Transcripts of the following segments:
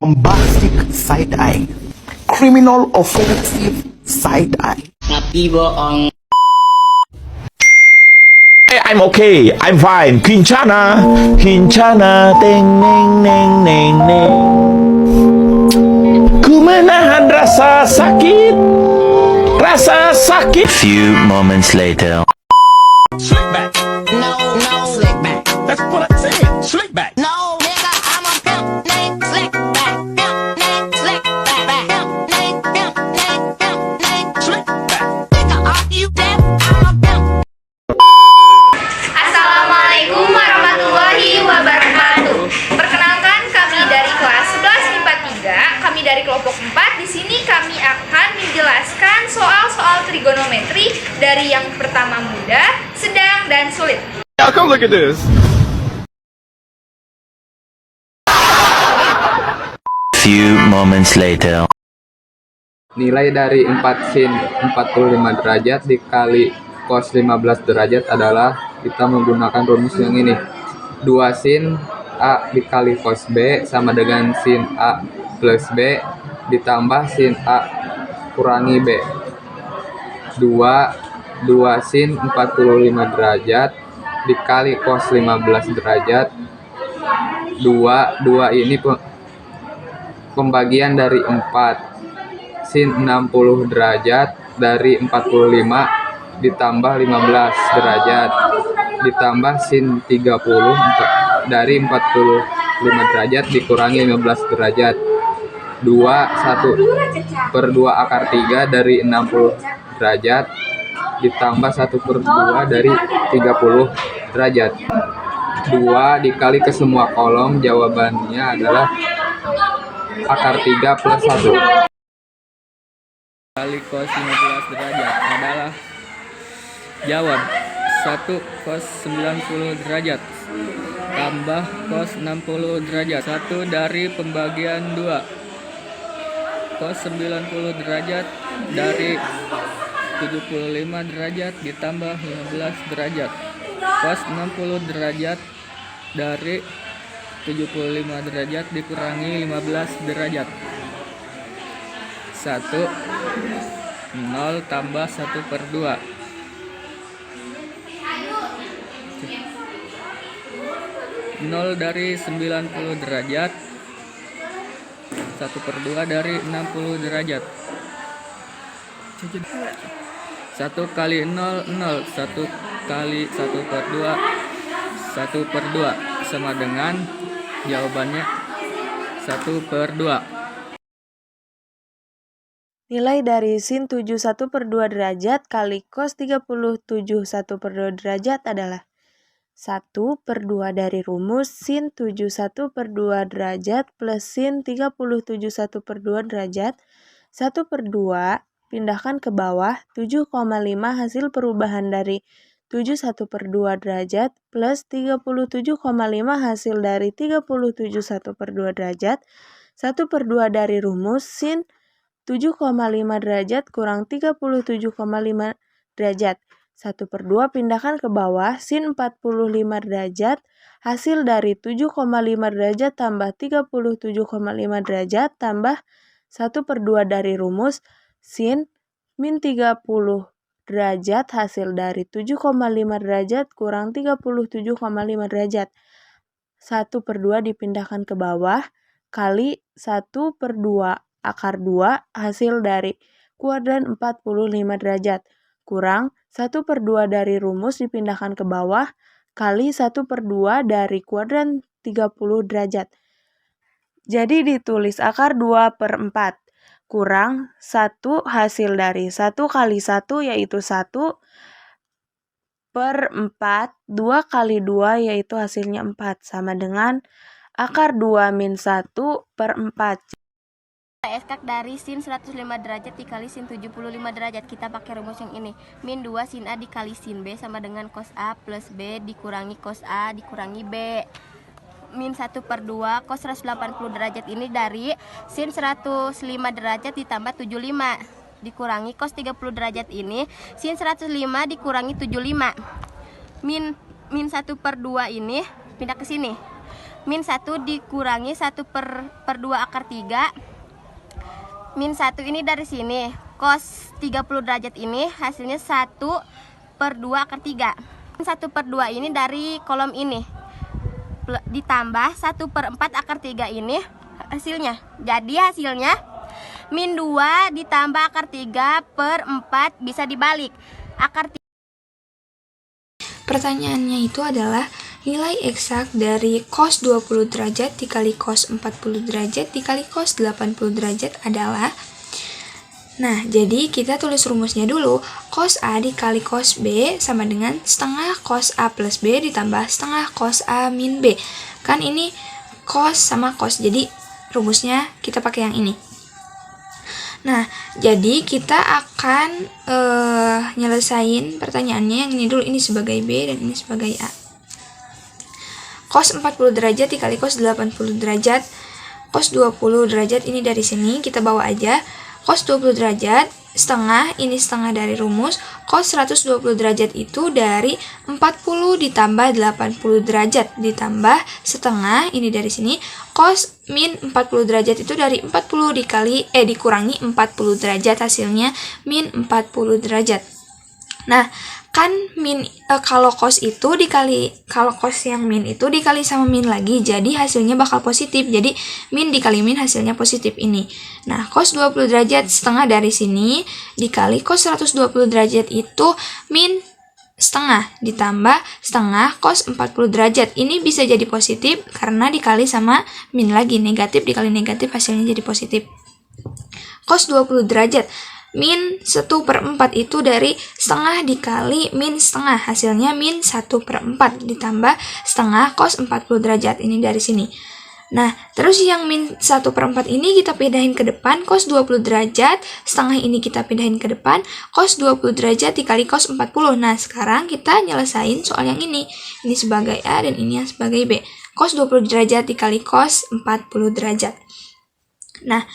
bombastic side eye, criminal offensive side eye. Tapi bohong. Hey, I'm okay. I'm fine. Kincana, Kincana, teng neng neng neng neng. Ku menahan rasa sakit, rasa sakit. Few moments later. Slick back. No, slick back. That's what I said. Slick back. No, nigga, I'm a pimp named Slick Back. Pimp named Slick Back. Pimp named Slick back. Nigga, are you deaf? I'm a pimp. Assalamualaikum warahmatullahi wabarakatuh. Perkenalkan, kami dari kelas 11 MIPA 3, kami dari kelompok 4. Di sini kami akan menjelaskan soal-soal trigonometri dari yang pertama mudah, sedang, dan sulit. Now come look at this. Few moments later. Nilai dari 4 sin 45 derajat dikali cos 15 derajat adalah, kita menggunakan rumus yang ini. 2 sin A dikali cos B sama dengan sin A plus B ditambah sin A kurangi B. 2 sin 45 derajat dikali cos 15 derajat. 2 ini pembagian dari 4. Sin 60 derajat dari 45 ditambah 15 derajat ditambah sin 30 dari 45 derajat dikurangi 15 derajat. 1/2 akar 3 dari 60 derajat ditambah 1/2 dari 30 derajat. 2 dikali ke semua kolom, jawabannya adalah akar 3 plus 1. Kali cos 15 derajat adalah, jawab 1 cos 90 derajat tambah cos 60 derajat. 1 dari pembagian 2. Cos 90 derajat dari 75 derajat ditambah 15 derajat. Cos 60 derajat dari 75 derajat dikurangi 15 derajat. 0 tambah 1/2. 0 dari 90 derajat, 1/2 dari 60 derajat. 1 kali 0, 0. 1 kali 1/2, 1/2 sama dengan, jawabannya 1/2. Nilai dari sin 71/2 derajat kali cos 37 1/2 derajat adalah 1/2 dari rumus sin 71/2 derajat plus sin 37 1/2 derajat. 1/2 pindahkan ke bawah, 7,5 hasil perubahan dari 71/2 derajat plus 37,5 hasil dari 37 1/2 derajat. 1/2 dari rumus sin 7,5 derajat kurang 37,5 derajat. 1/2 pindahkan ke bawah, sin 45 derajat hasil dari 7,5 derajat tambah 37,5 derajat tambah 1/2 dari rumus sin min 30 derajat hasil dari 7,5 derajat kurang 37,5 derajat. 1/2 dipindahkan ke bawah kali 1/2 akar 2 hasil dari kuadran 45 derajat kurang 1/2 dari rumus dipindahkan ke bawah kali 1/2 dari kuadran 30 derajat. Jadi ditulis akar 2/4 kurang 1 hasil dari 1 kali 1 yaitu 1/4, 2 kali 2 yaitu hasilnya 4 sama dengan akar 2 min 1/4. Eksak dari sin 105 derajat dikali sin 75 derajat. Kita pakai rumus yang ini. Min 2 sin A dikali sin B sama dengan cos A plus B dikurangi cos A dikurangi B. Min 1/2 cos 180 derajat ini dari sin 105 derajat ditambah 75 dikurangi cos 30 derajat ini sin 105 dikurangi 75. Min 1/2 ini pindah ke sini. min 1 dikurangi 1 per 2 akar 3. Min 1 ini dari sini, cos 30 derajat ini hasilnya 1 per 2 akar 3. 1 per 2 ini dari kolom ini, ditambah 1 per 4 akar 3 ini hasilnya. Jadi hasilnya min 2 ditambah akar 3 per 4 bisa dibalik. Akar 3. Pertanyaannya itu adalah nilai eksak dari cos 20 derajat dikali cos 40 derajat dikali cos 80 derajat adalah. Nah, jadi kita tulis rumusnya dulu. Cos A dikali cos B sama dengan setengah cos A plus B ditambah setengah cos A min B. Kan ini cos sama cos, jadi rumusnya kita pakai yang ini. Nah, jadi kita akan nyelesain pertanyaannya yang ini dulu. Ini sebagai B dan ini sebagai A. Cos 40 derajat dikali cos 80 derajat. Cos 20 derajat ini dari sini kita bawa aja. Cos 20 derajat setengah, ini setengah dari rumus. Cos 120 derajat itu dari 40 ditambah 80 derajat ditambah setengah, ini dari sini. Cos min 40 derajat itu dari 40 dikurangi 40 derajat, hasilnya min 40 derajat. Nah, kan kalau cos yang min itu dikali sama min lagi, jadi hasilnya bakal positif. Jadi min dikali min hasilnya positif ini. Nah, cos 20 derajat setengah dari sini dikali cos 120 derajat itu min setengah ditambah setengah cos 40 derajat. Ini bisa jadi positif karena dikali sama min lagi, negatif dikali negatif hasilnya jadi positif. Cos 20 derajat min 1 per 4 itu dari setengah dikali min setengah, hasilnya min 1 per 4 ditambah setengah cos 40 derajat, ini dari sini. Nah, terus yang min 1 per 4 ini kita pindahin ke depan, cos 20 derajat, setengah ini kita pindahin ke depan, cos 20 derajat dikali cos 40. Nah, sekarang kita nyelesain soal yang ini. Ini sebagai A dan ini yang sebagai B. Cos 20 derajat dikali cos 40 derajat. Nah,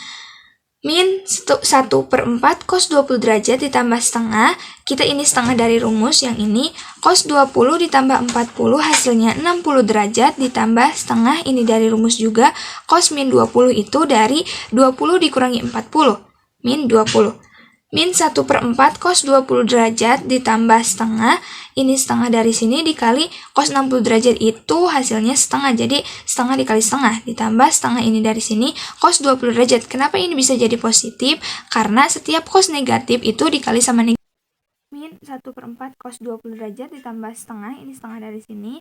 min 1 per 4 cos 20 derajat ditambah setengah, kita ini setengah dari rumus yang ini, cos 20 ditambah 40 hasilnya 60 derajat ditambah setengah, ini dari rumus juga, cos min 20 itu dari 20 dikurangi 40, min 20. Min 1 per 4 cos 20 derajat ditambah setengah, ini setengah dari sini dikali cos 60 derajat itu hasilnya setengah, jadi setengah dikali setengah ditambah setengah ini dari sini cos 20 derajat. Kenapa ini bisa jadi positif? Karena setiap cos negatif itu dikali sama negatif. Min 1 per 4 cos 20 derajat ditambah setengah, ini setengah dari sini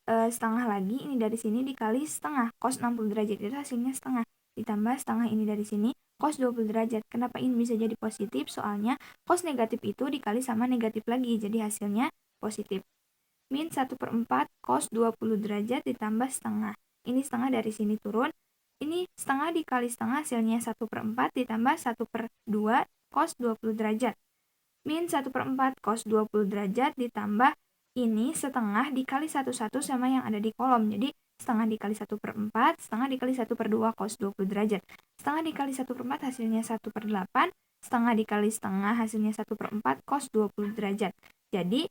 setengah lagi, ini dari sini dikali setengah cos 60 derajat itu hasilnya setengah ditambah setengah ini dari sini cos 20 derajat. Kenapa ini bisa jadi positif? Soalnya cos negatif itu dikali sama negatif lagi, jadi hasilnya positif. Min 1 per 4 cos 20 derajat ditambah setengah, ini setengah dari sini turun, ini setengah dikali setengah hasilnya 1 per 4 ditambah 1 per 2 cos 20 derajat. Min 1 per 4 cos 20 derajat ditambah ini setengah dikali 1 sama yang ada di kolom, jadi setengah dikali 1 per 4, setengah dikali 1 per 2 cos 20 derajat. Setengah dikali 1 per 4 hasilnya 1 per 8, setengah dikali setengah hasilnya 1 per 4 cos 20 derajat. Jadi,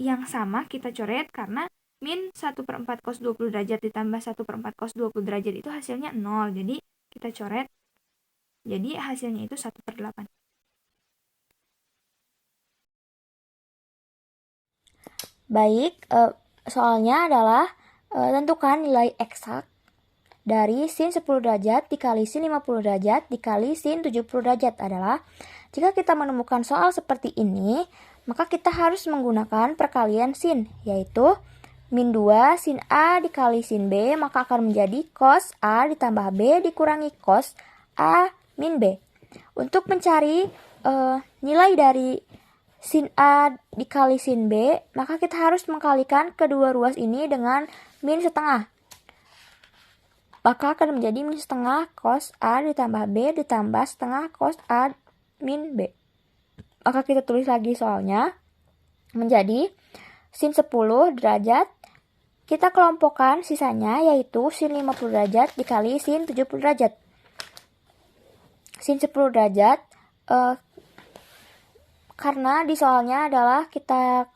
yang sama kita coret karena min 1 per 4 cos 20 derajat ditambah 1 per 4 cos 20 derajat itu hasilnya 0. Jadi, kita coret. Jadi, hasilnya itu 1 per 8. Baik, soalnya adalah tentukan nilai eksak dari sin 10 derajat dikali sin 50 derajat dikali sin 70 derajat adalah, jika kita menemukan soal seperti ini, maka kita harus menggunakan perkalian sin, yaitu min 2 sin A dikali sin B, maka akan menjadi cos A ditambah B dikurangi cos A min B. Untuk mencari nilai dari sin A dikali sin B, maka kita harus mengkalikan kedua ruas ini dengan min setengah. Maka akan menjadi min setengah cos A ditambah B ditambah setengah cos A min B. Maka kita tulis lagi soalnya menjadi sin 10 derajat. Kita kelompokkan sisanya yaitu sin 50 derajat dikali sin 70 derajat. Sin 10 derajat karena di soalnya adalah kita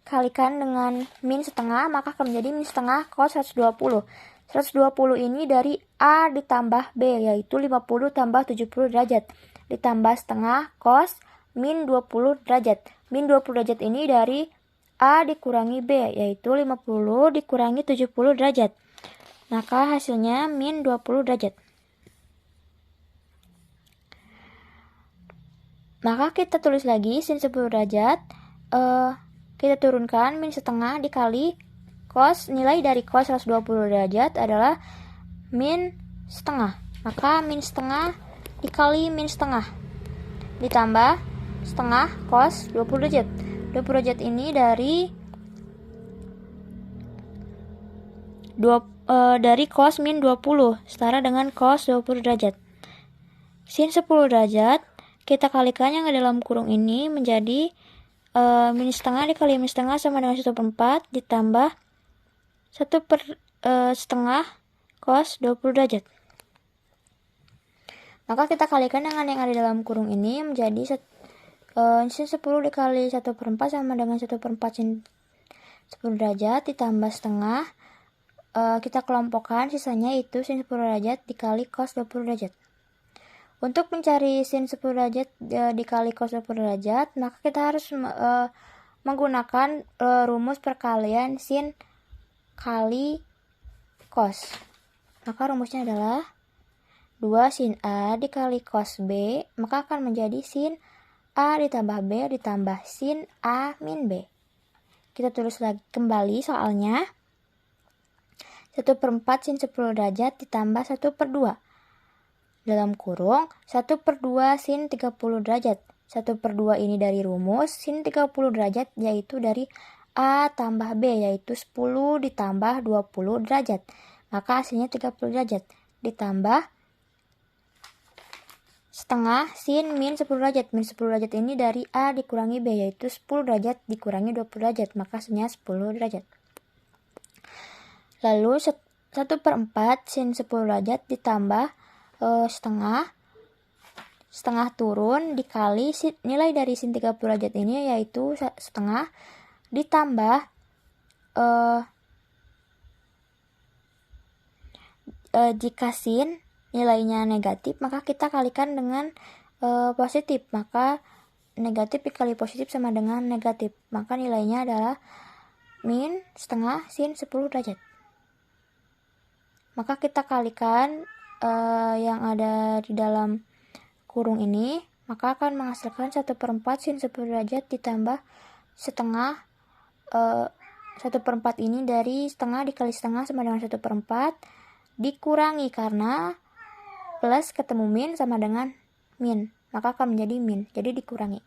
kalikan dengan min setengah, maka akan menjadi min setengah cos 120. 120 ini dari A ditambah B, yaitu 50 tambah 70 derajat. Ditambah setengah cos min 20 derajat. Min 20 derajat ini dari A dikurangi B, yaitu 50 dikurangi 70 derajat. Maka hasilnya min 20 derajat. Maka kita tulis lagi sin 10 derajat. Kita turunkan min setengah dikali cos, nilai dari cos 120 derajat adalah min setengah. Maka min setengah dikali min setengah ditambah setengah cos 20 derajat. 20 derajat ini dari cos min 20 setara dengan cos 20 derajat. Sin 10 derajat kita kalikan yang dalam kurung ini menjadi min setengah dikali min setengah sama dengan 1/4 ditambah 1/setengah cos 20 derajat. Maka kita kalikan dengan yang ada dalam kurung ini menjadi sin 10 dikali 1/4 sama dengan 1/4 sin 10 derajat ditambah setengah. Kita kelompokkan sisanya itu sin 10 derajat dikali cos 20 derajat. Untuk mencari sin 10 derajat dikali cos 20 derajat, maka kita harus menggunakan rumus perkalian sin kali cos. Maka rumusnya adalah 2 sin A dikali cos B, maka akan menjadi sin A ditambah B ditambah sin A min B. Kita tulis lagi kembali soalnya. 1/4 sin 10 derajat ditambah 1/2. Dalam kurung 1/2 sin 30 derajat. 1/2 ini dari rumus sin 30 derajat yaitu dari A tambah B, yaitu 10 ditambah 20 derajat. Maka hasilnya 30 derajat. Ditambah setengah sin min 10 derajat. Min 10 derajat ini dari A dikurangi B, yaitu 10 derajat dikurangi 20 derajat. Maka hasilnya 10 derajat. Lalu 1/4 sin 10 derajat ditambah setengah turun dikali nilai dari sin 30 derajat ini yaitu setengah ditambah jika sin nilainya negatif maka kita kalikan dengan positif, maka negatif dikali positif sama dengan negatif, maka nilainya adalah min setengah sin 10 derajat. Maka kita kalikan yang ada di dalam kurung ini, maka akan menghasilkan 1/4 sin 10 derajat ditambah setengah 1/4 ini dari setengah dikali setengah sama dengan 1/4 dikurangi karena plus ketemu min sama dengan min, maka akan menjadi min, jadi dikurangi.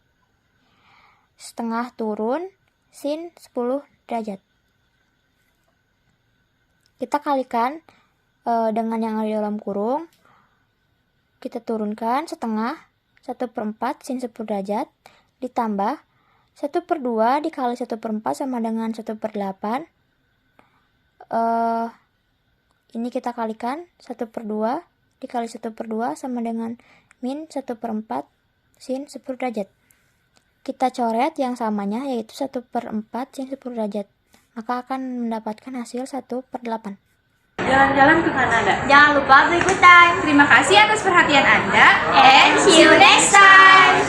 Setengah turun sin 10 derajat. Kita kalikan dengan yang ada di dalam kurung, kita turunkan setengah 1/4 sin 10 derajat ditambah 1/2 dikali 1/4 sama dengan 1/8. Ini kita kalikan 1/2 dikali 1/2 sama dengan min 1/4 sin 10 derajat. Kita coret yang samanya yaitu 1/4 sin 10 derajat, maka akan mendapatkan hasil 1/8. Jalan-jalan ke Kanada. Jangan lupa berikutan. Terima kasih atas perhatian Anda. And see you next time.